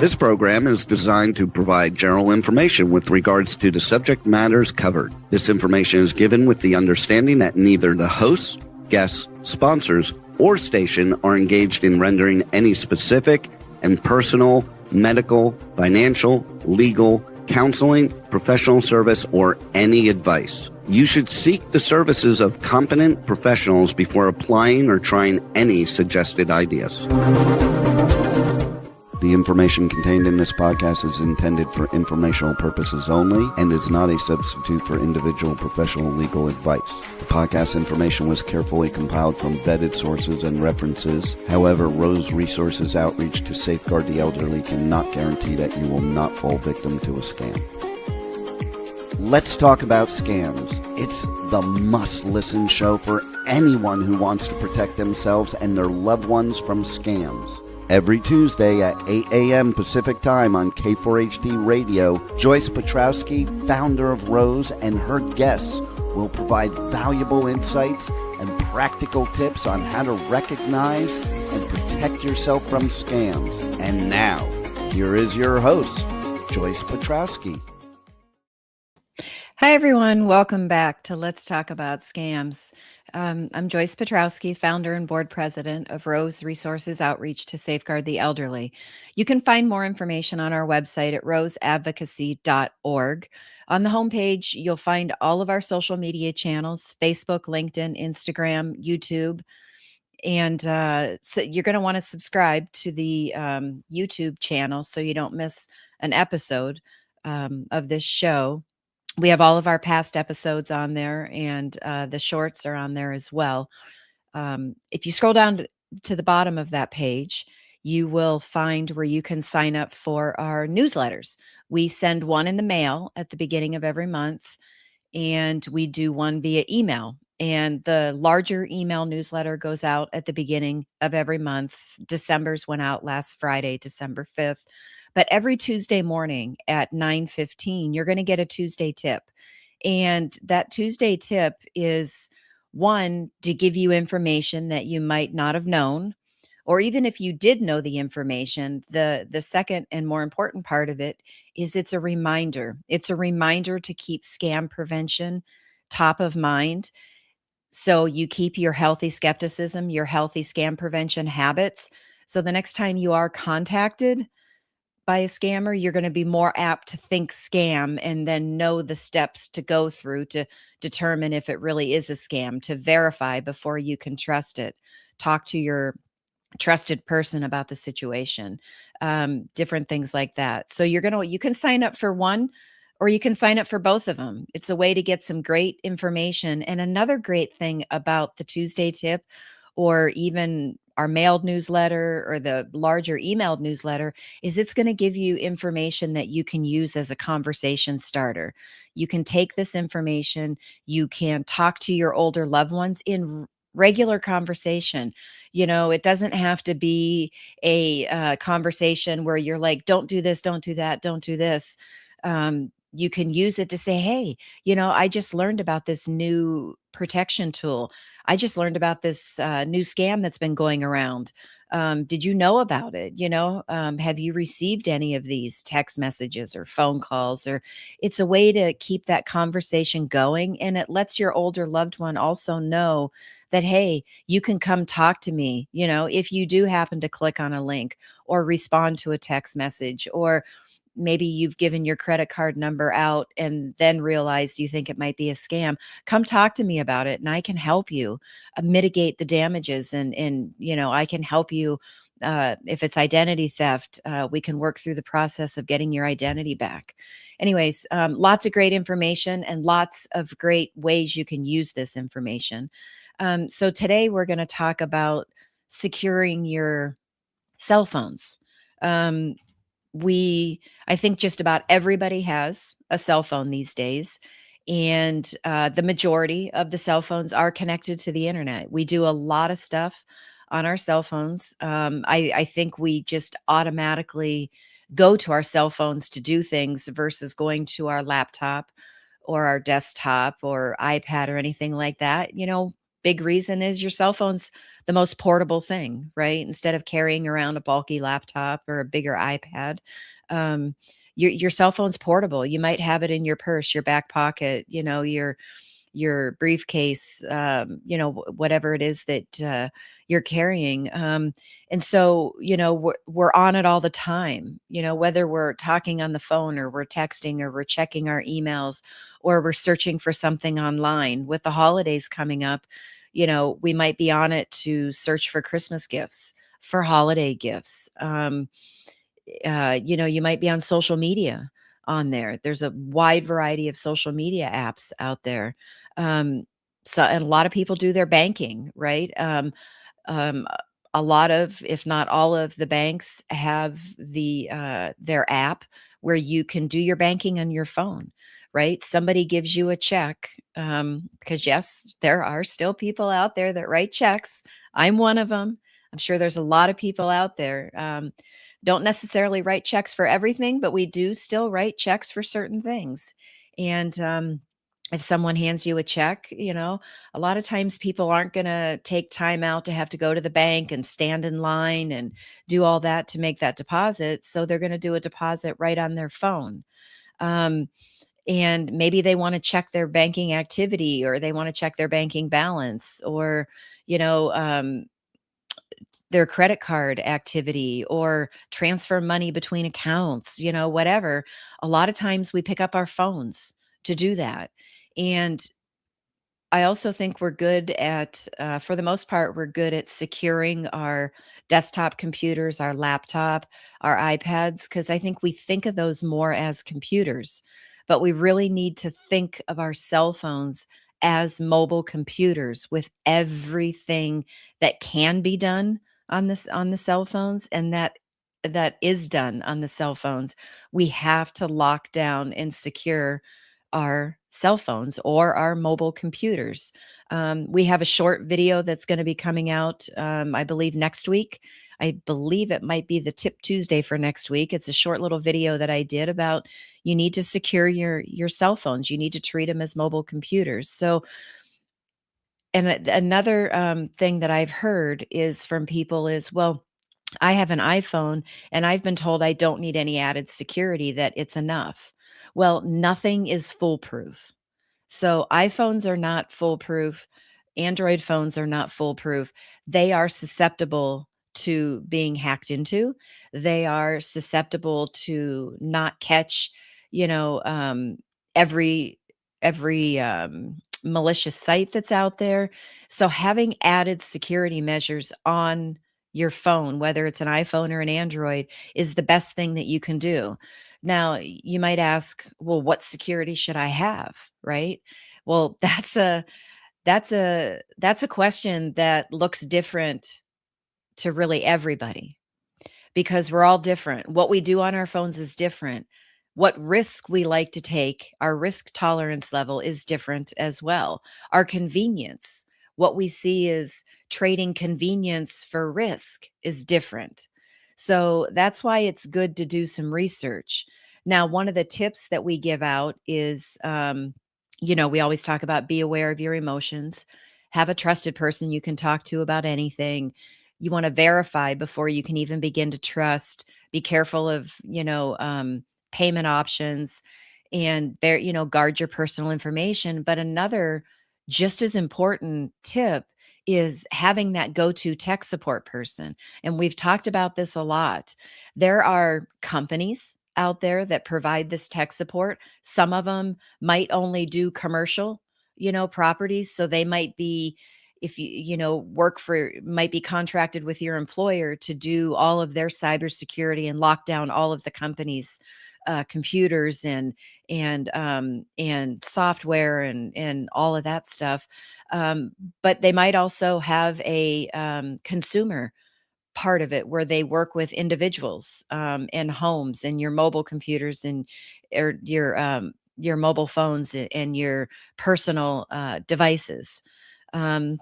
This program is designed to provide general information with regards to the subject matters covered. This information is given with the understanding that neither the hosts, guests, sponsors, or station are engaged in rendering any specific and personal, medical, financial, legal, counseling, professional service, or any advice. You should seek the services of competent professionals before applying or trying any suggested ideas. The information contained in this podcast is intended for informational purposes only and is not a substitute for individual professional legal advice. The podcast information was carefully compiled from vetted sources and references. However, R.O.S.E Resources Outreach to Safeguard the Elderly cannot guarantee that you will not fall victim to a scam. Let's talk about scams. It's the must-listen show for anyone who wants to protect themselves and their loved ones from scams. Every Tuesday at 8 a.m. Pacific Time on K4HD Radio, Joyce Petrowski, founder of R.O.S E, and her guests will provide valuable insights and practical tips on how to recognize and protect yourself from scams. And now, here is your host, Joyce Petrowski. Hi, everyone. Welcome back to Let's Talk About Scams. I'm Joyce Petrowski, founder and board president of R.O.S.E Resources Outreach to Safeguard the Elderly. You can find more information on our website at roseadvocacy.org. On the homepage, you'll find all of our social media channels, Facebook, LinkedIn, Instagram, YouTube. And so you're going to want to subscribe to the YouTube channel so you don't miss an episode of this show. We have all of our past episodes on there, and the shorts are on there as well. If you scroll down to the bottom of that page, you will find where you can sign up for our newsletters. We send one in the mail at the beginning of every month, and we do one via email. And the larger email newsletter goes out at the beginning of every month. December's went out last Friday, December 5th. But every Tuesday morning at 9:15, you're going to get a Tuesday tip. And that Tuesday tip is one, to give you information that you might not have known, or even if you did know the information, the second and more important part of it is it's a reminder. It's a reminder to keep scam prevention top of mind. So you keep your healthy skepticism, your healthy scam prevention habits. So the next time you are contacted by a scammer, you're going to be more apt to think scam and then know the steps to go through to determine if it really is a scam, to verify before you can trust it. Talk to your trusted person about the situation, different things like that. So you can sign up for one or you can sign up for both of them. It's a way to get some great information. And another great thing about the Tuesday tip or even our mailed newsletter or the larger emailed newsletter is it's going to give you information that you can use as a conversation starter. You can take this information, you can talk to your older loved ones in regular conversation. You know, it doesn't have to be a conversation where you're like, don't do this, don't do that, don't do this. You can use it to say, hey, I just learned about this new protection tool. I just learned about this new scam that's been going around. Did you know about it? Have you received any of these text messages or phone calls? Or it's a way to keep that conversation going. And it lets your older loved one also know that, hey, you can come talk to me, if you do happen to click on a link or respond to a text message, or maybe you've given your credit card number out and then realized you think it might be a scam. Come talk to me about it and I can help you mitigate the damages. And I can help you. If it's identity theft, we can work through the process of getting your identity back. Anyways, lots of great information and lots of great ways you can use this information. So today we're going to talk about securing your cell phones. I think just about everybody has a cell phone these days, and the majority of the cell phones are connected to the internet. We do a lot of stuff on our cell phones. I think we just automatically go to our cell phones to do things versus going to our laptop or our desktop or iPad or anything like that. big reason is your cell phone's the most portable thing, right? Instead of carrying around a bulky laptop or a bigger iPad, um, your cell phone's portable. You might have it in your purse, your back pocket, your briefcase, whatever it is that you're carrying. And so, we're on it all the time, whether we're talking on the phone or we're texting or we're checking our emails or we're searching for something online. With the holidays coming up, we might be on it to search for Christmas gifts, for holiday gifts. You might be on social media on there. There's a wide variety of social media apps out there. Um, and a lot of people do their banking, right? Um, a lot of, if not all of the banks have their app where you can do your banking on your phone, right? Somebody gives you a check, because yes, there are still people out there that write checks. I'm one of them. I'm sure there's a lot of people out there. Don't necessarily write checks for everything, but we do still write checks for certain things. And if someone hands you a check, a lot of times people aren't going to take time out to have to go to the bank and stand in line and do all that to make that deposit. So they're going to do a deposit right on their phone. Um, and maybe they want to check their banking activity, or they want to check their banking balance, or, you know, um, their credit card activity, or transfer money between accounts, whatever. A lot of times we pick up our phones to do that. And I also think we're good at, for the most part, we're good at securing our desktop computers, our laptop, our iPads, because I think we think of those more as computers. But we really need to think of our cell phones as mobile computers with everything that can be done on the cell phones, and that is done on the cell phones. We have to lock down and secure our cell phones or our mobile computers. We have a short video that's going to be coming out, I believe, next week. I believe it might be the Tip Tuesday for next week. It's a short little video that I did about you need to secure your cell phones. You need to treat them as mobile computers. So, and another thing that I've heard is from people is, well, I have an iPhone and I've been told I don't need any added security, that it's enough. Well, nothing is foolproof. So iPhones are not foolproof. Android phones are not foolproof. They are susceptible to being hacked into. They are susceptible to not catch, you know, every malicious site that's out there. So having added security measures on your phone, whether it's an iPhone or an Android, is the best thing that you can do. Now, you might ask, well, what security should I have? Right? Well, that's a question that looks different to really everybody, because we're all different. What we do on our phones is different. What risk we like to take, our risk tolerance level is different as well. Our convenience, what we see is trading convenience for risk, is different. So that's why it's good to do some research. Now, one of the tips that we give out is, we always talk about be aware of your emotions, have a trusted person you can talk to about anything. You want to verify before you can even begin to trust. Be careful of, payment options, and guard your personal information. But another just as important tip is having that go-to tech support person. And we've talked about this a lot. There are companies out there that provide this tech support. Some of them might only do commercial, properties. So they might be, if work for, might be contracted with your employer to do all of their cybersecurity and lock down all of the company's computers and software and all of that stuff. But they might also have a consumer part of it where they work with individuals and homes and your mobile computers and or your mobile phones and your personal devices. Um,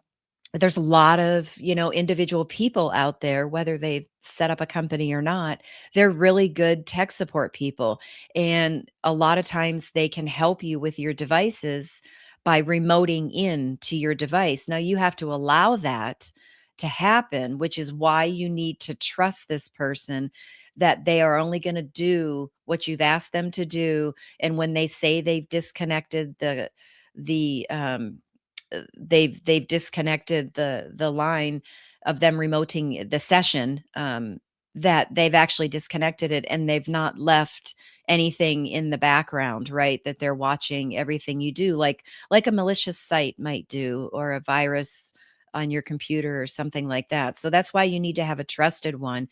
there's a lot of, individual people out there, whether they've set up a company or not. They're really good tech support people. And a lot of times they can help you with your devices by remoting in to your device. Now you have to allow that to happen, which is why you need to trust this person that they are only going to do what you've asked them to do. And when they say they've disconnected they've disconnected the line of them remoting the session, that they've actually disconnected it and they've not left anything in the background, right? That they're watching everything you do, like a malicious site might do, or a virus on your computer or something like that. So that's why you need to have a trusted one.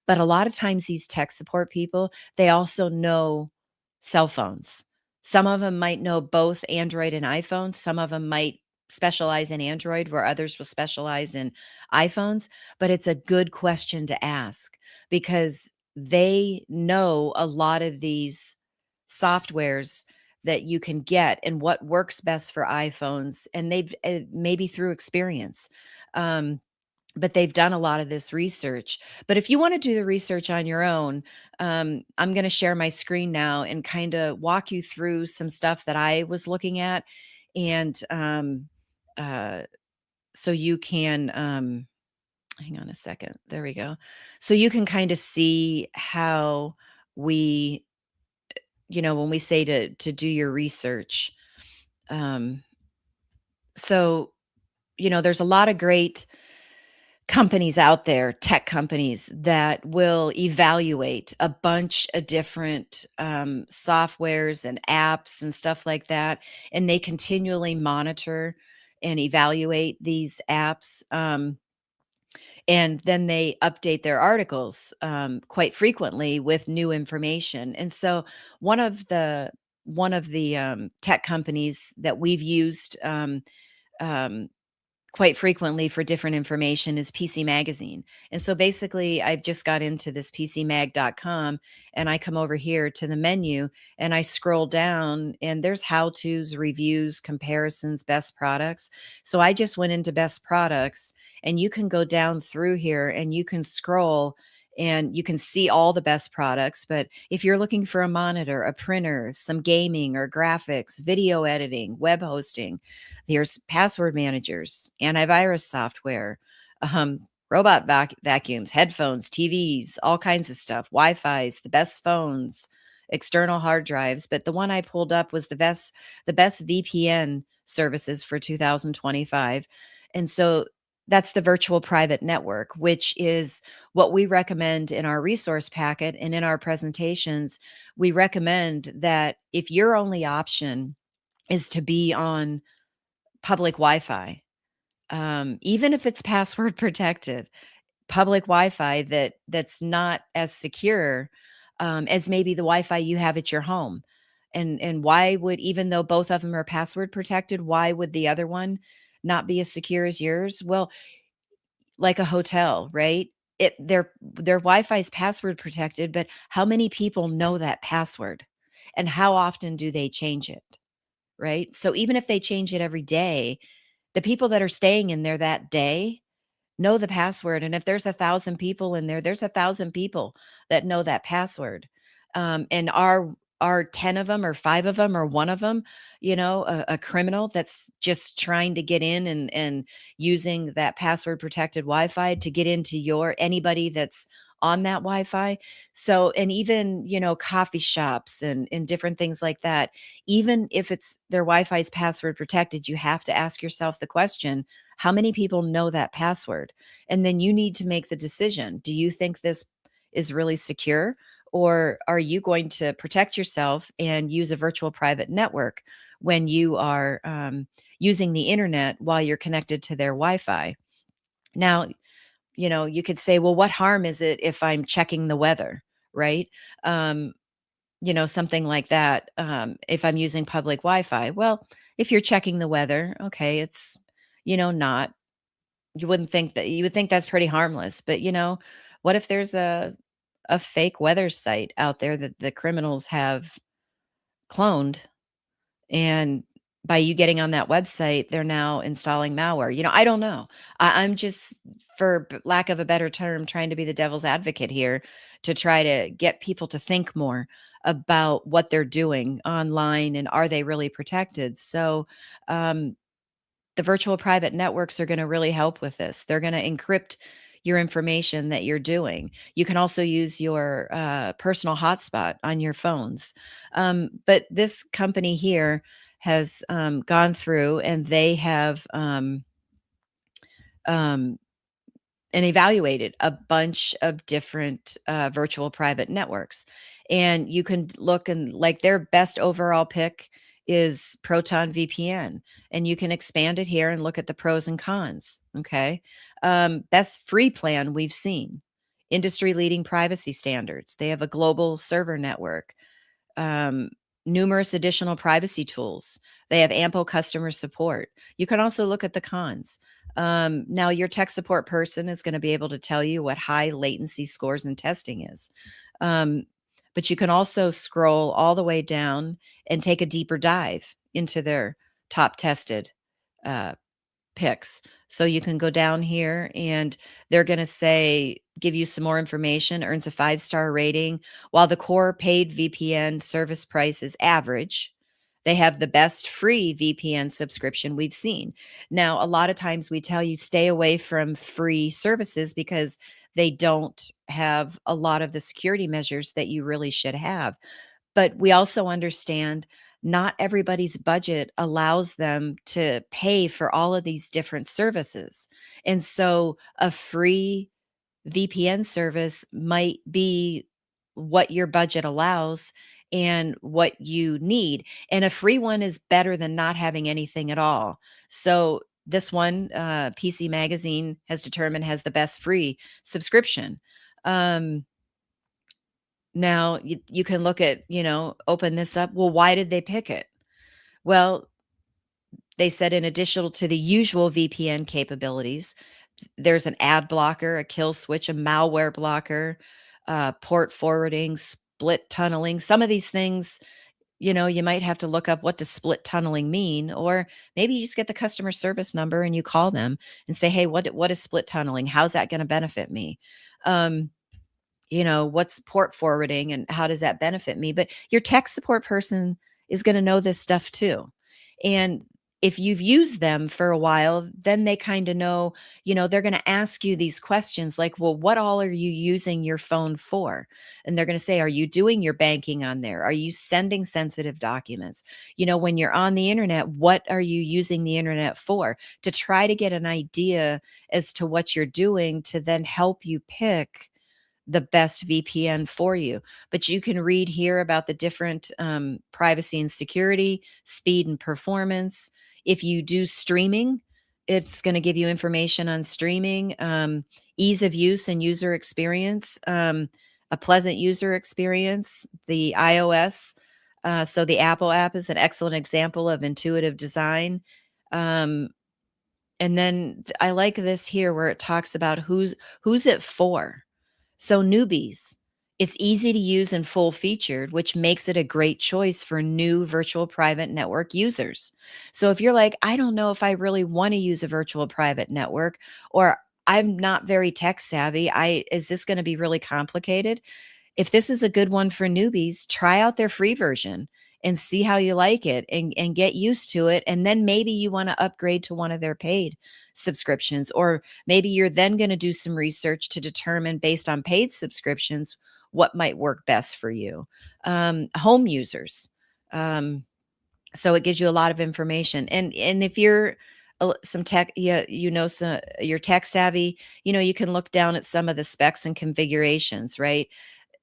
But a lot of times these tech support people, they also know cell phones. Some of them might know both Android and iPhone. Some of them might specialize in Android where others will specialize in iPhones, but it's a good question to ask because they know a lot of these softwares that you can get and what works best for iPhones, and they've maybe through experience. Um, but they've done a lot of this research. But if you want to do the research on your own, I'm going to share my screen now and kind of walk you through some stuff that I was looking at. And uh, so you can, hang on a second. There we go. So you can kind of see how we, when we say to do your research. Um, so, there's a lot of great companies out there, tech companies that will evaluate a bunch of different softwares and apps and stuff like that. And they continually monitor and evaluate these apps. And then they update their articles quite frequently with new information. And so one of the tech companies that we've used um, quite frequently for different information is PC Magazine. And so basically, I've just got into this PCMag.com and I come over here to the menu and I scroll down and there's how to's, reviews, comparisons, best products. So I just went into best products and you can go down through here and you can scroll and you can see all the best products. But if you're looking for a monitor, a printer, some gaming or graphics, video editing, web hosting, there's password managers, antivirus software, vacuums, headphones, TVs, all kinds of stuff, Wi-Fi's, the best phones, external hard drives. But the one I pulled up was the best VPN services for 2025. And so that's the virtual private network, which is what we recommend in our resource packet and in our presentations. We recommend that if your only option is to be on public Wi-Fi, even if it's password protected, public Wi-Fi that's not as secure as maybe the Wi-Fi you have at your home. And why would, even though both of them are password protected, why would the other one not be as secure as yours? Well, like a hotel, right? Their Wi-Fi is password protected, but how many people know that password? And how often do they change it? Right? So even if they change it every day, the people that are staying in there that day know the password, and if there's 1,000 people in there, there's 1,000 people that know that password. And are 10 of them or 5 of them or 1 of them, a criminal that's just trying to get in and using that password protected Wi-Fi to get into anybody that's on that Wi-Fi. So, and even, coffee shops and different things like that, even if it's their Wi-Fi is password protected, you have to ask yourself the question, how many people know that password? And then you need to make the decision. Do you think this is really secure? Or are you going to protect yourself and use a virtual private network when you are using the internet while you're connected to their Wi Fi? Now, you could say, well, what harm is it if I'm checking the weather, right? Um, something like that. If I'm using public Wi Fi, well, if you're checking the weather, okay, it's, not, you would think that's pretty harmless. But, what if there's a fake weather site out there that the criminals have cloned and by you getting on that website, they're now installing malware. I don't know. I'm just, for lack of a better term, trying to be the devil's advocate here to try to get people to think more about what they're doing online and are they really protected. So, um, the virtual private networks are going to really help with this. They're going to encrypt your information that you're doing. You can also use your personal hotspot on your phones. But this company here has gone through and they have um, and evaluated a bunch of different virtual private networks. And you can look, and like their best overall pick is Proton VPN. And you can expand it here and look at the pros and cons. Okay. Best free plan we've seen, industry leading privacy standards. They have a global server network, um, numerous additional privacy tools. They have ample customer support. You can also look at the cons. Now, your tech support person is going to be able to tell you what high latency scores and testing is. Um, but you can also scroll all the way down and take a deeper dive into their top tested uh, picks. So you can go down here and they're going to say, give you some more information, earns a 5-star rating. While the core paid VPN service price is average, they have the best free VPN subscription we've seen. Now, a lot of times we tell you stay away from free services because they don't have a lot of the security measures that you really should have. But we also understand not everybody's budget allows them to pay for all of these different services. And so a free VPN service might be what your budget allows and what you need. And a free one is better than not having anything at all. So this one, PC Magazine has determined has the best free subscription. Um, Now you can look at, open this up. Well, why did they pick it? Well, they said in addition to the usual VPN capabilities, there's an ad blocker, a kill switch, a malware blocker, port forwarding, split tunneling. Some of these things, you might have to look up what does split tunneling mean, or maybe you just get the customer service number and you call them and say, "Hey, what is split tunneling? How's that going to benefit me?" Um, what's port forwarding and how does that benefit me? But your tech support person is going to know this stuff too. And if you've used them for a while, then they kind of know, they're going to ask you these questions like, well, what all are you using your phone for? And they're going to say, are you doing your banking on there? Are you sending sensitive documents? When you're on the internet, what are you using the internet for? To try to get an idea as to what you're doing to then help you pick the best VPN for you. But you can read here about the different privacy and security, speed and performance. If you do streaming, it's going to give you information on streaming, ease of use and user experience, a pleasant user experience, the iOS. So the Apple app is an excellent example of intuitive design. Um, and then I like this here where it talks about who's it for. So newbies, it's easy to use and full featured, which makes it a great choice for new virtual private network users. So if you're like, I don't know if I really want to use a virtual private network, or I'm not very tech savvy, is this going to be really complicated? If this is a good one for newbies, try out their free version and see how you like it and get used to it. And then maybe you want to upgrade to one of their paid subscriptions, or maybe you're then going to do some research to determine based on paid subscriptions what might work best for you. Home users. So it gives you a lot of information. And if you're some tech, yeah, so you're tech savvy, you can look down at some of the specs and configurations, right?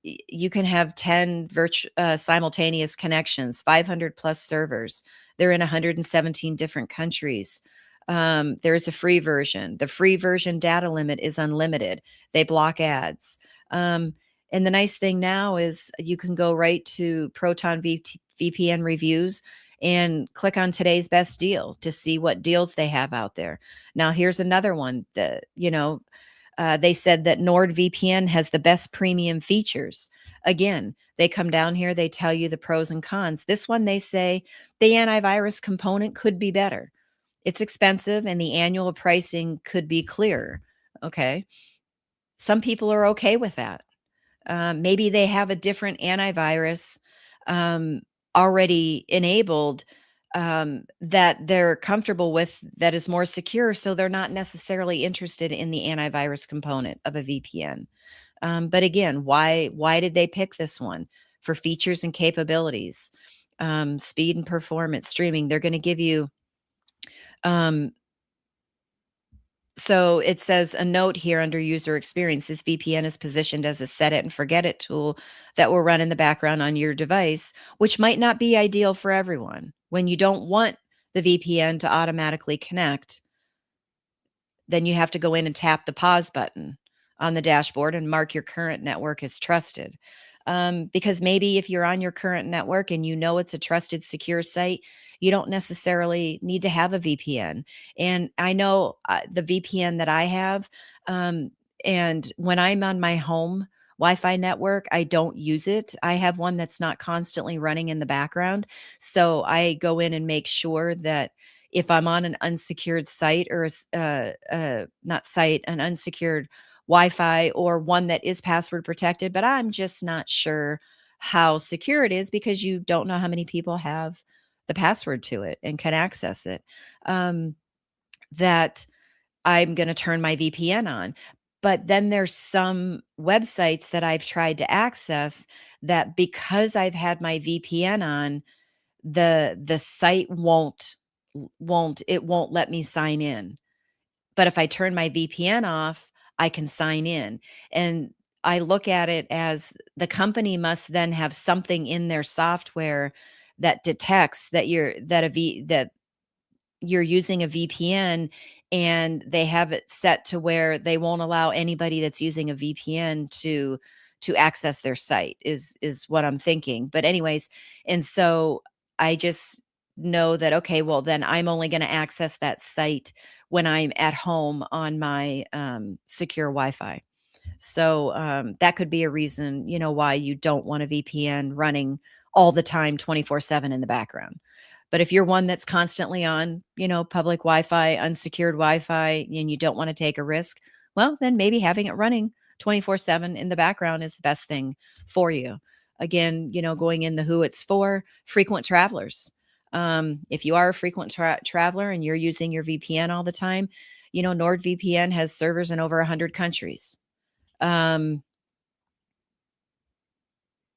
You can have 10 simultaneous connections, 500 plus servers. They're in 117 different countries. There is a free version. The free version data limit is unlimited. They block ads. And the nice thing now is you can go right to VPN reviews and click on today's best deal to see what deals they have out there. Now, here's another one that, They said that NordVPN has the best premium features. Again, they come down here, they tell you the pros and cons. This one, they say the antivirus component could be better. It's expensive and the annual pricing could be clearer. Okay. Some people are okay with that. Maybe they have a different antivirus um, already enabled that they're comfortable with that is more secure. So they're not necessarily interested in the antivirus component of a VPN. But again, why did they pick this one? For features and capabilities, speed and performance, streaming. They're going to give you um, so it says a note here under user experience. This VPN is positioned as a set it and forget it tool that will run in the background on your device, which might not be ideal for everyone. When you don't want the VPN to automatically connect, then you have to go in and tap the pause button on the dashboard and mark your current network as trusted. Because maybe if you're on your current network and you know it's a trusted, secure site, you don't necessarily need to have a VPN. And I know the VPN that I have, and when I'm on my home Wi Fi network, I don't use it. I have one that's not constantly running in the background. So I go in and make sure that if I'm on an unsecured site or not site, an unsecured Wi-Fi or one that is password protected, but I'm just not sure how secure it is because you don't know how many people have the password to it and can access it. Um, that I'm going to turn my VPN on. But then there's some websites that I've tried to access that because I've had my VPN on, the site won't let me sign in. But if I turn my VPN off, I can sign in. And I look at it as the company must then have something in their software that detects that you're using a VPN, and they have it set to where they won't allow anybody that's using a VPN to access their site is what I'm thinking. But anyways, and so I just know that okay, well then I'm only going to access that site when I'm at home on my secure Wi-Fi. So that could be a reason, why you don't want a VPN running all the time, 24/7 in the background. But if you're one that's constantly on, public Wi-Fi, unsecured Wi-Fi, and you don't want to take a risk, well, then maybe having it running 24/7 in the background is the best thing for you. Again, going in the who it's for, frequent travelers. If you are a frequent traveler and you're using your VPN all the time, NordVPN has servers in over 100 countries. Um,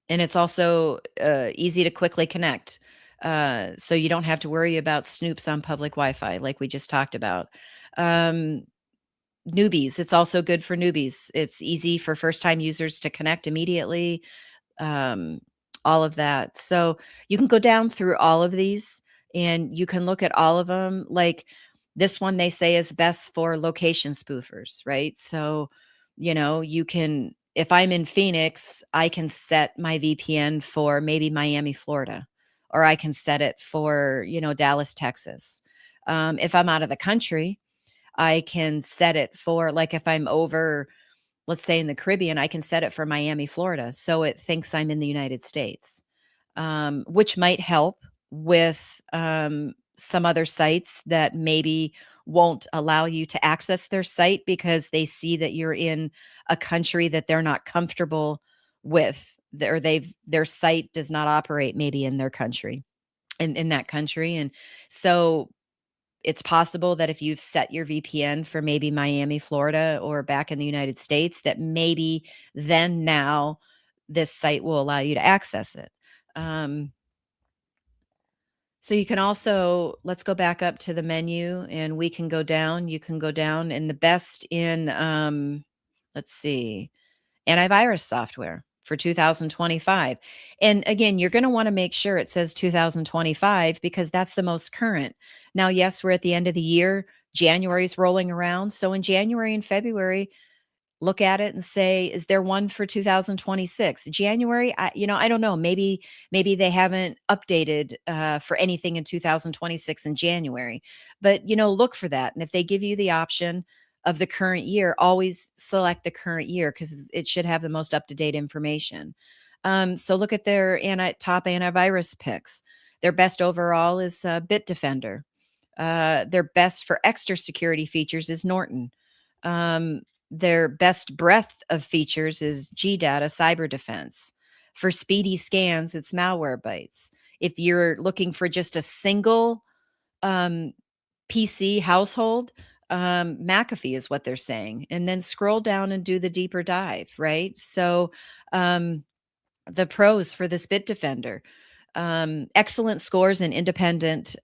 and it's also easy to quickly connect. So you don't have to worry about snoops on public Wi-Fi, like we just talked about. Um, Newbies, it's also good for newbies. It's easy for first-time users to connect immediately, um, all of that. So you can go down through all of these and you can look at all of them. Like this one, they say is best for location spoofers, right? So, you can, if I'm in Phoenix, I can set my VPN for maybe Miami, Florida, or I can set it for, Dallas, Texas. If I'm out of the country, I can set it for, like, if I'm over, let's say in the Caribbean, I can set it for Miami, Florida, so it thinks I'm in the United States, which might help with some other sites that maybe won't allow you to access their site because they see that you're in a country that they're not comfortable with, or their site does not operate maybe in their country, in that country, and so it's possible that if you've set your VPN for maybe Miami, Florida, or back in the United States, that maybe then now this site will allow you to access it. Um, so you can also, let's go back up to the menu and we can go down. You can go down and the best in, let's see, antivirus software for 2025. And again, you're going to want to make sure it says 2025 because that's the most current. Now, yes, we're at the end of the year. January's rolling around. So in January and February, look at it and say, is there one for 2026? January, I don't know. Maybe they haven't updated for anything in 2026 in January. But look for that. And if they give you the option, of the current year, always select the current year because it should have the most up-to-date information. So look at their top antivirus picks. Their best overall is Bitdefender. Their best for extra security features is Norton. Um, their best breadth of features is GData Cyber Defense. For speedy scans, it's Malwarebytes. If you're looking for just a single um, PC household, McAfee is what they're saying. And then scroll down and do the deeper dive, right? So um, the pros for this Bitdefender, excellent scores in independent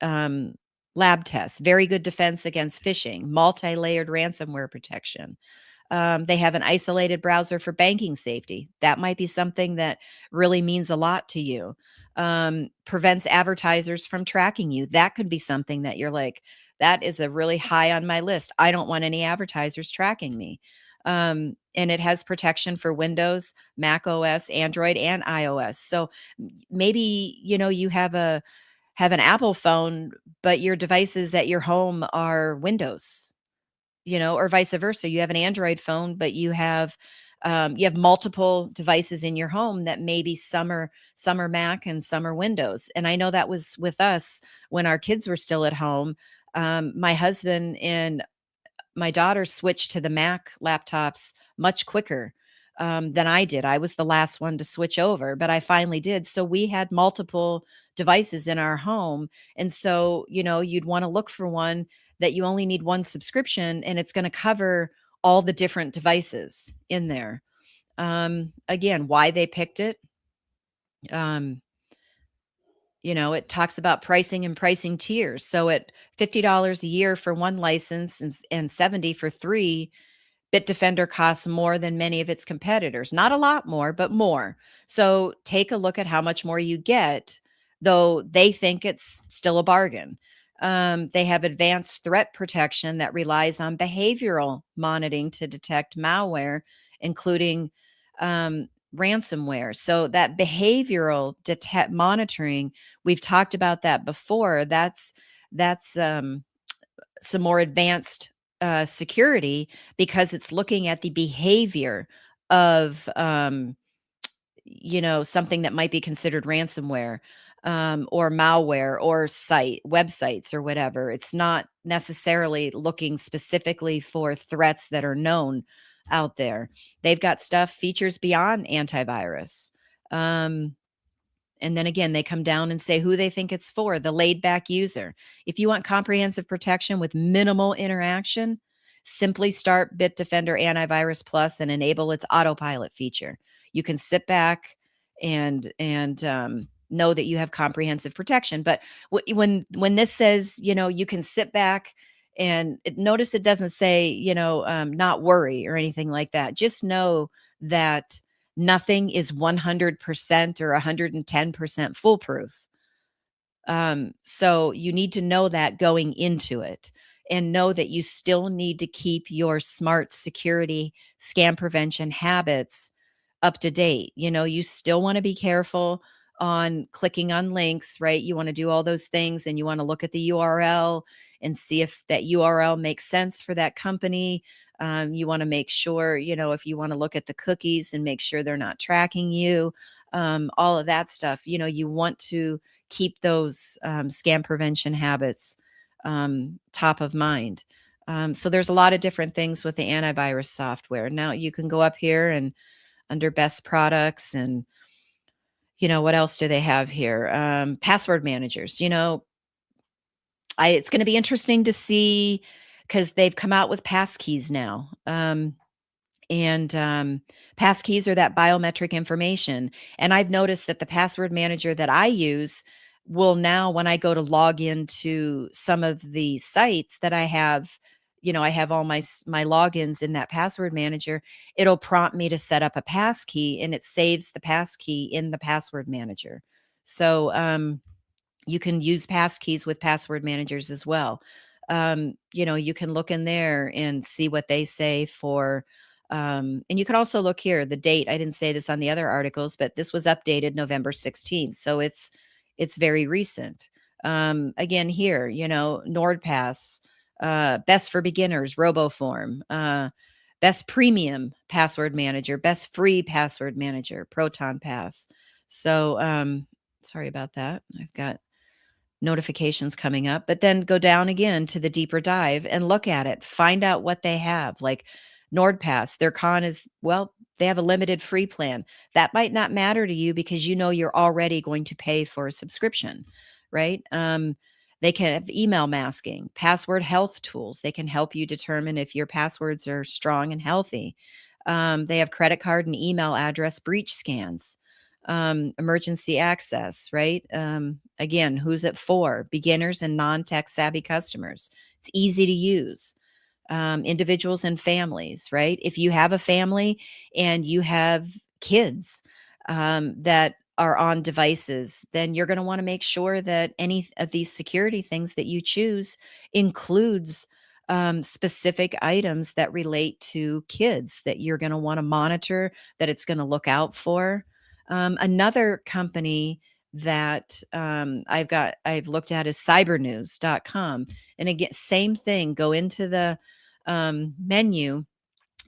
lab tests, very good defense against phishing, multi-layered ransomware protection. They have an isolated browser for banking safety. That might be something that really means a lot to you. Prevents advertisers from tracking you. That could be something that you're like, that is a really high on my list. I don't want any advertisers tracking me. And it has protection for Windows, Mac OS, Android, and iOS. So maybe you have an Apple phone, but your devices at your home are Windows, or vice versa. You have an Android phone, but you have multiple devices in your home that maybe some are Mac and some are Windows. And I know that was with us when our kids were still at home. My husband and my daughter switched to the Mac laptops much quicker than I did. I was the last one to switch over, but I finally did. So we had multiple devices in our home. And so, you'd want to look for one that you only need one subscription and it's going to cover all the different devices in there. Again, why they picked it. Um, it talks about pricing and pricing tiers. So at $50 a year for one license and 70 for three, Bitdefender costs more than many of its competitors. Not a lot more, but more. So take a look at how much more you get, though they think it's still a bargain. They have advanced threat protection that relies on behavioral monitoring to detect malware, including ransomware. So that behavioral monitoring, we've talked about that before. That's some more advanced security because it's looking at the behavior of something that might be considered ransomware or malware or websites or whatever. It's not necessarily looking specifically for threats that are known out there. They've got features beyond antivirus. Um, and then again, they come down and say who they think it's for, the laid back user. If you want comprehensive protection with minimal interaction, simply start Bitdefender Antivirus Plus and enable its autopilot feature. You can sit back and know that you have comprehensive protection. But when this says, you can sit back and notice it doesn't say, not worry or anything like that. Just know that nothing is 100% or 110% foolproof. So you need to know that going into it and know that you still need to keep your smart security scam prevention habits up to date. You still want to be careful on clicking on links, right? You want to do all those things and you want to look at the URL and see if that URL makes sense for that company. You want to make sure, if you want to look at the cookies and make sure they're not tracking you, all of that stuff, you want to keep those scam prevention habits top of mind. So there's a lot of different things with the antivirus software. Now you can go up here and under best products and what else do they have here? Password managers. It's going to be interesting to see because they've come out with passkeys now. And passkeys are that biometric information. And I've noticed that the password manager that I use will now, when I go to log into some of the sites that I have, I have all my logins in that password manager. It'll prompt me to set up a passkey, and it saves the passkey in the password manager. So you can use passkeys with password managers as well. You can look in there and see what they say for. And you can also look here, the date. I didn't say this on the other articles, but this was updated November 16th. So it's very recent. Again, here, NordPass, Best for beginners, RoboForm. Best premium password manager, best free password manager, Proton Pass. So, sorry about that. I've got notifications coming up, but then go down again to the deeper dive and look at it. Find out what they have. Like NordPass, their con is, well, they have a limited free plan. That might not matter to you because you know you're already going to pay for a subscription, right? They can have email masking, password health tools. They can help you determine if your passwords are strong and healthy. They have credit card and email address breach scans, emergency access, right? Again, who's it for? Beginners and non-tech savvy customers. It's easy to use. Individuals and families, right? If you have a family and you have kids that are on devices, then you're going to want to make sure that any of these security things that you choose includes specific items that relate to kids that you're going to want to monitor, that it's going to look out for. Another company that I've looked at is cybernews.com. And again, same thing, go into the menu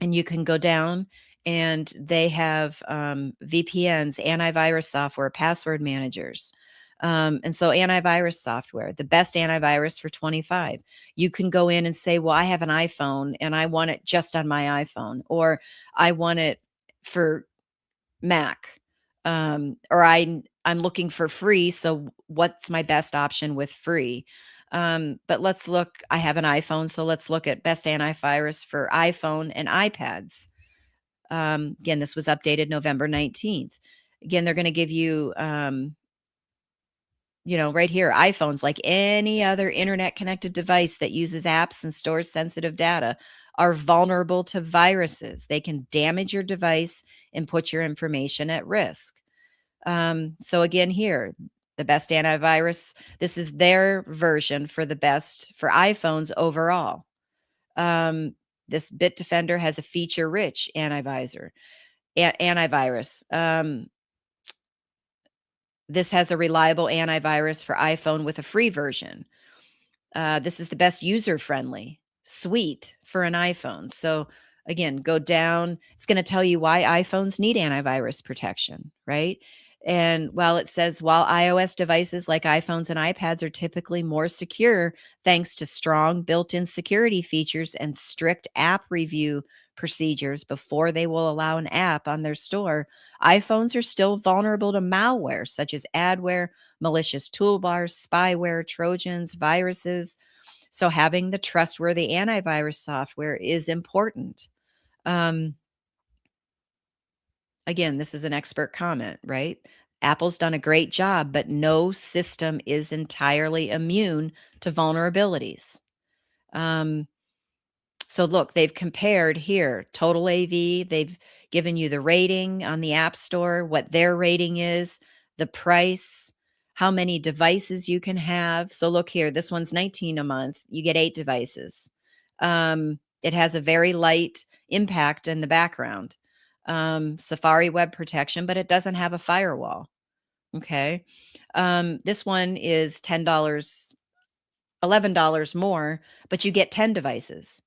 and you can go down and they have VPNs, antivirus software, password managers. And so antivirus software, the best antivirus for 25. You can go in and say, well, I have an iPhone and I want it just on my iPhone, or I want it for Mac. Or I'm looking for free, so what's my best option with free? But let's look, I have an iPhone, so let's look at best antivirus for iPhone and iPads. Again, this was updated November 19th. Again, they're going to give you, right here, iPhones, like any other internet connected device that uses apps and stores sensitive data, are vulnerable to viruses. They can damage your device and put your information at risk. So again, here, the best antivirus, this is their version for the best for iPhones overall. This Bitdefender has a feature-rich antivirus. This has a reliable antivirus for iPhone with a free version. This is the best user-friendly suite for an iPhone. So again, go down. It's going to tell you why iPhones need antivirus protection, right? And while it says while iOS devices like iPhones and iPads are typically more secure thanks to strong built-in security features and strict app review procedures before they will allow an app on their store, iPhones are still vulnerable to malware such as adware, malicious toolbars, spyware, trojans, viruses. So having the trustworthy antivirus software is important. Um, Again, this is an expert comment, right? Apple's done a great job, but no system is entirely immune to vulnerabilities. Um, so look, they've compared here total AV. They've given you the rating on the App Store, what their rating is, the price, how many devices you can have. So look here, this one's 19 a month. You get 8 devices. It has a very light impact in the background. Safari web protection, but it doesn't have a firewall. Okay. This one is $10, $11 more, but you get 10 devices,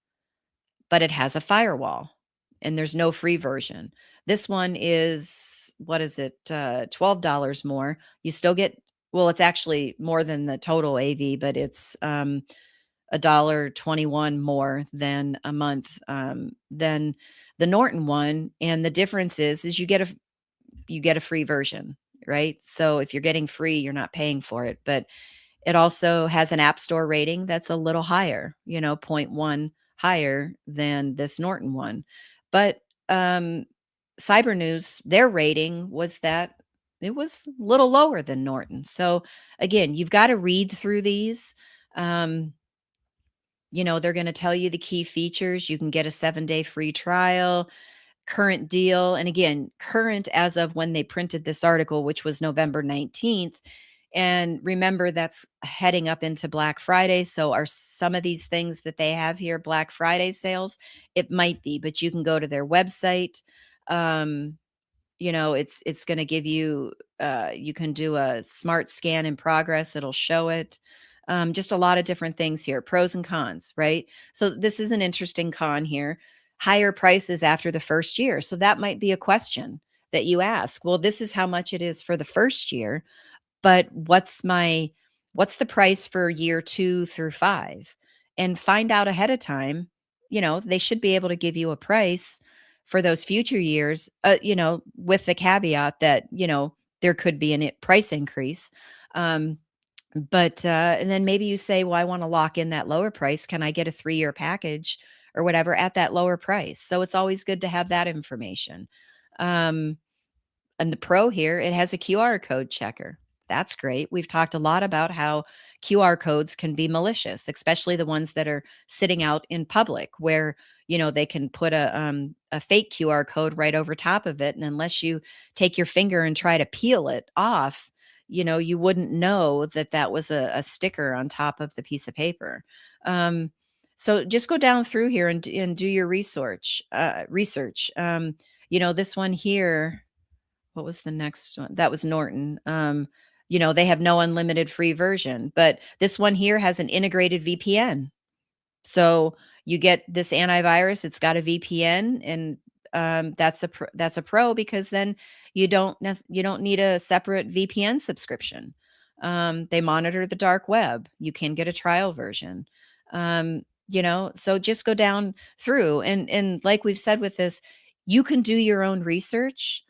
but it has a firewall and there's no free version. This one is, what is it? $12 more. You still get, well, it's actually more than the total AV, but it's $1.21 more than a month than the Norton one. And the difference is you get a free version, right? So if you're getting free, you're not paying for it. But it also has an App Store rating that's a little higher, zero point 0.1 higher than this Norton one. But Cyber News, their rating was that it was a little lower than Norton. So again, you've got to read through these. They're going to tell you the key features. You can get a 7-day free trial, current deal. And again, current as of when they printed this article, which was November 19th. And remember, that's heading up into Black Friday. So are some of these things that they have here Black Friday sales? It might be, but you can go to their website. It's going to give you, you can do a smart scan in progress. It'll show it. Just a lot of different things here, pros and cons, right? So this is an interesting con here. Higher prices after the first year. So that might be a question that you ask. Well, this is how much it is for the first year, but what's the price for year 2 through 5? And find out ahead of time. They should be able to give you a price for those future years, with the caveat that, there could be a price increase. Um, but and then maybe you say, "Well, I wanna lock in that lower price. Can I get a 3-year package or whatever at that lower price?" So it's always good to have that information. Um and the Pro here, it has a QR code checker. That's great. We've talked a lot about how QR codes can be malicious, especially the ones that are sitting out in public where, they can put a fake QR code right over top of it. And unless you take your finger and try to peel it off, you wouldn't know that that was a sticker on top of the piece of paper. Um, so just go down through here and do your research. This one here, what was the next one? That was Norton. They have no unlimited free version, but this one here has an integrated VPN. So you get this antivirus, it's got a VPN, and that's a pro because then you don't need a separate VPN subscription. They monitor the dark web. You can get a trial version. So just go down through and like we've said with this, you can do your own research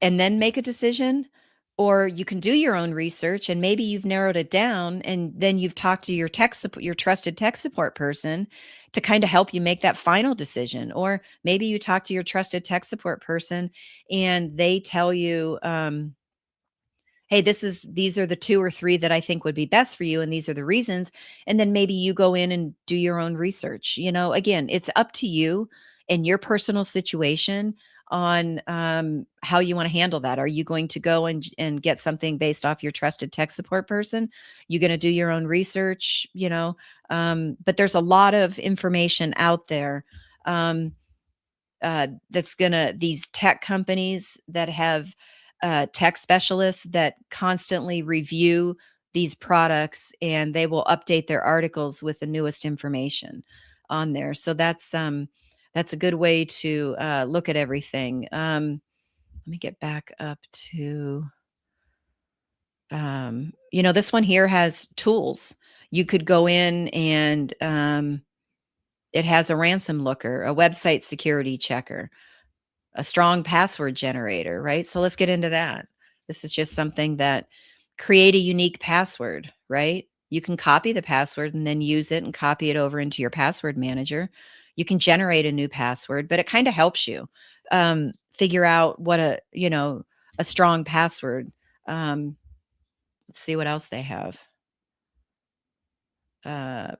and then make a decision, or you can do your own research and maybe you've narrowed it down and then you've talked to your trusted tech support person to kind of help you make that final decision. Or maybe you talk to your trusted tech support person and they tell you, hey, these are the 2 or 3 that I think would be best for you, and these are the reasons. And then maybe you go in and do your own research. Again, it's up to you and your personal situation on how you want to handle that. Are you going to go and get something based off your trusted tech support person? You going to do your own research? But there's a lot of information out there. That's gonna these tech companies that have tech specialists that constantly review these products, and they will update their articles with the newest information on there. So that's a good way to look at everything. Let me get back up to this one here has tools. You could go in and it has a ransom looker, a website security checker, a strong password generator, right? So let's get into that. This is just something that create a unique password, right? You can copy the password and then use it and copy it over into your password manager. You can generate a new password, but it kind of helps you figure out what a strong password. Let's see what else they have.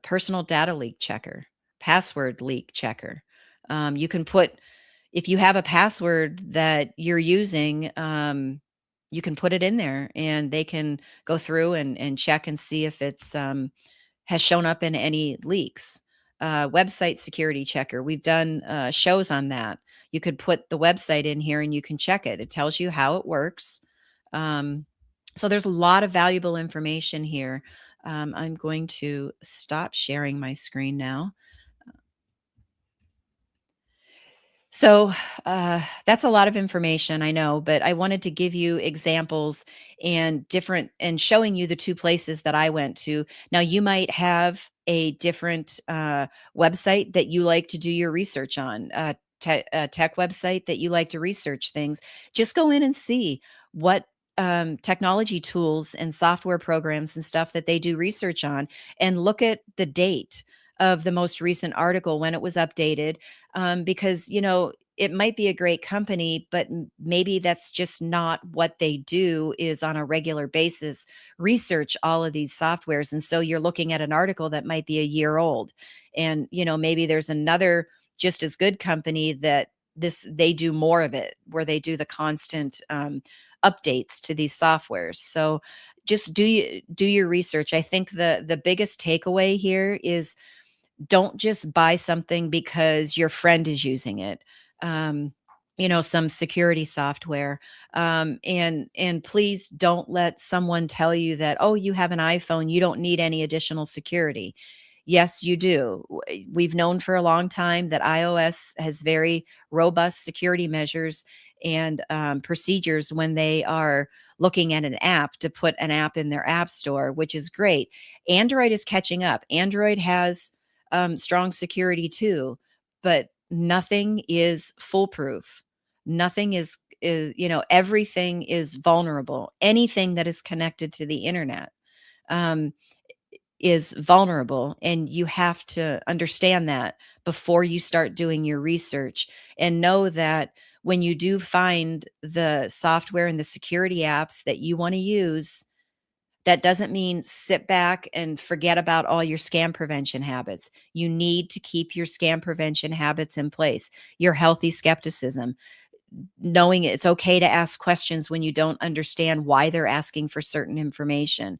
Personal data leak checker, password leak checker. You can put if you have a password that you're using, you can put it in there and they can go through and check and see if it's has shown up in any leaks. Website security checker. We've done shows on that. You could put the website in here and you can check it. It tells you how it works. Um, so there's a lot of valuable information here. I'm going to stop sharing my screen now. So that's a lot of information, I know, but I wanted to give you examples and showing you the 2 places that I went to. Now, you might have a different website that you like to do your research on, a tech website that you like to research things. Just go in and see what technology tools and software programs and stuff that they do research on, and look at the date of the most recent article when it was updated, because it might be a great company, but maybe that's just not what they do is on a regular basis research all of these softwares. And so you're looking at an article that might be a year old, and maybe there's another just as good company that they do more of it, where they do the constant updates to these softwares. So just do your research. I think the biggest takeaway here is don't just buy something because your friend is using it. Um, some security software. And please don't let someone tell you that, oh, you have an iPhone, you don't need any additional security. Yes, you do. We've known for a long time that iOS has very robust security measures and procedures when they are looking at an app to put an app in their app store, which is great. Android is catching up. Android has strong security too, but nothing is foolproof. Nothing is everything is vulnerable. Anything that is connected to the internet um, is vulnerable, and you have to understand that before you start doing your research, and know that when you do find the software and the security apps that you want to use, that doesn't mean sit back and forget about all your scam prevention habits. You need to keep your scam prevention habits in place, your healthy skepticism, knowing it's okay to ask questions when you don't understand why they're asking for certain information.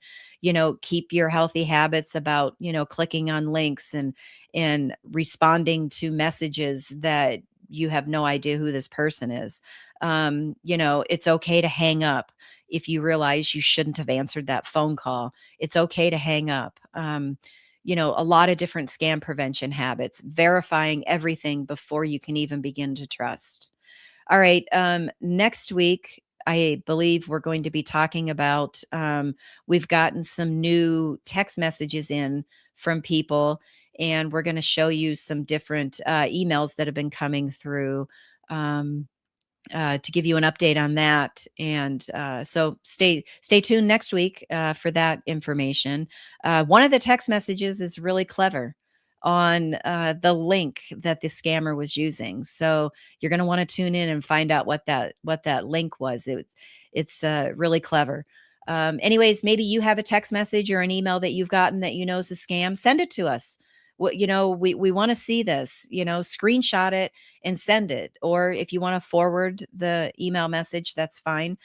Keep your healthy habits about, clicking on links and responding to messages that you have no idea who this person is. It's okay to hang up if you realize you shouldn't have answered that phone call. It's okay to hang up. A lot of different scam prevention habits, verifying everything before you can even begin to trust. All right. Next week, I believe we're going to be talking about, we've gotten some new text messages in from people, and we're going to show you some different emails that have been coming through. To give you an update on that. And so stay tuned next week for that information. One of the text messages is really clever on the link that the scammer was using. So you're going to want to tune in and find out what that link was. It's really clever. Anyways, maybe you have a text message or an email that you've gotten that is a scam. Send it to us. We want to see this, screenshot it and send it. Or if you want to forward the email message, that's fine.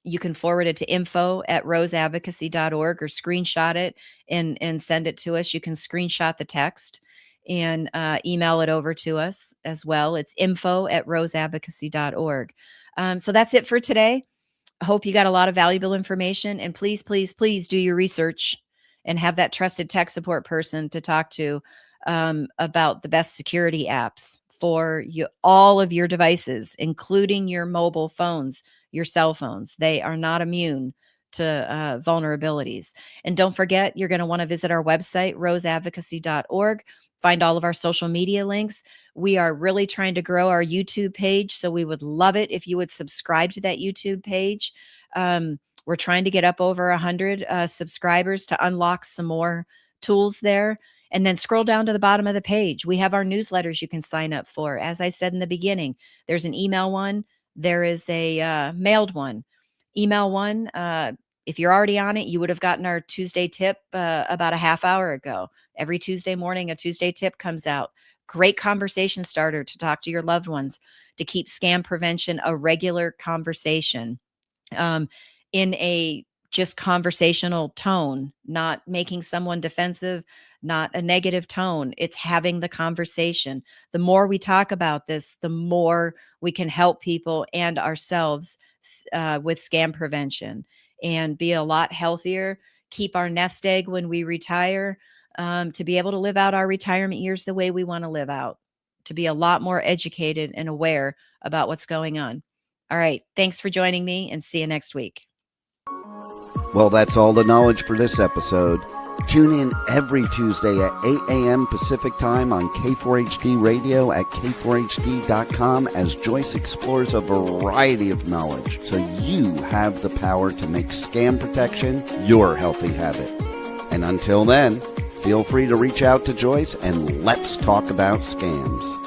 You can forward it to info@roseadvocacy.org or screenshot it and send it to us. You can screenshot the text and email it over to us as well. It's info@roseadvocacy.org. So that's it for today. I hope you got a lot of valuable information, and please, please, please do your research and have that trusted tech support person to talk to about the best security apps for all of your devices, including your mobile phones, your cell phones. They are not immune to vulnerabilities. And don't forget, you're going to want to visit our website, roseadvocacy.org. Find all of our social media links. We are really trying to grow our YouTube page, so we would love it if you would subscribe to that YouTube page. We're trying to get up over 100 subscribers to unlock some more tools there. And then scroll down to the bottom of the page. We have our newsletters you can sign up for. As I said in the beginning, there's an email one. There is a mailed one. Email one, if you're already on it, you would have gotten our Tuesday tip about a half hour ago. Every Tuesday morning, a Tuesday tip comes out. Great conversation starter to talk to your loved ones, to keep scam prevention a regular conversation. In a just conversational tone, not making someone defensive, not a negative tone. It's having the conversation. The more we talk about this, the more we can help people and ourselves with scam prevention and be a lot healthier, keep our nest egg when we retire, to be able to live out our retirement years the way we want to live out, to be a lot more educated and aware about what's going on. All right. Thanks for joining me, and see you next week. Well, that's all the knowledge for this episode. Tune in every Tuesday at 8 a.m. Pacific Time on K4HD Radio at k4hd.com as Joyce explores a variety of knowledge so you have the power to make scam protection your healthy habit. And until then, feel free to reach out to Joyce and let's talk about scams.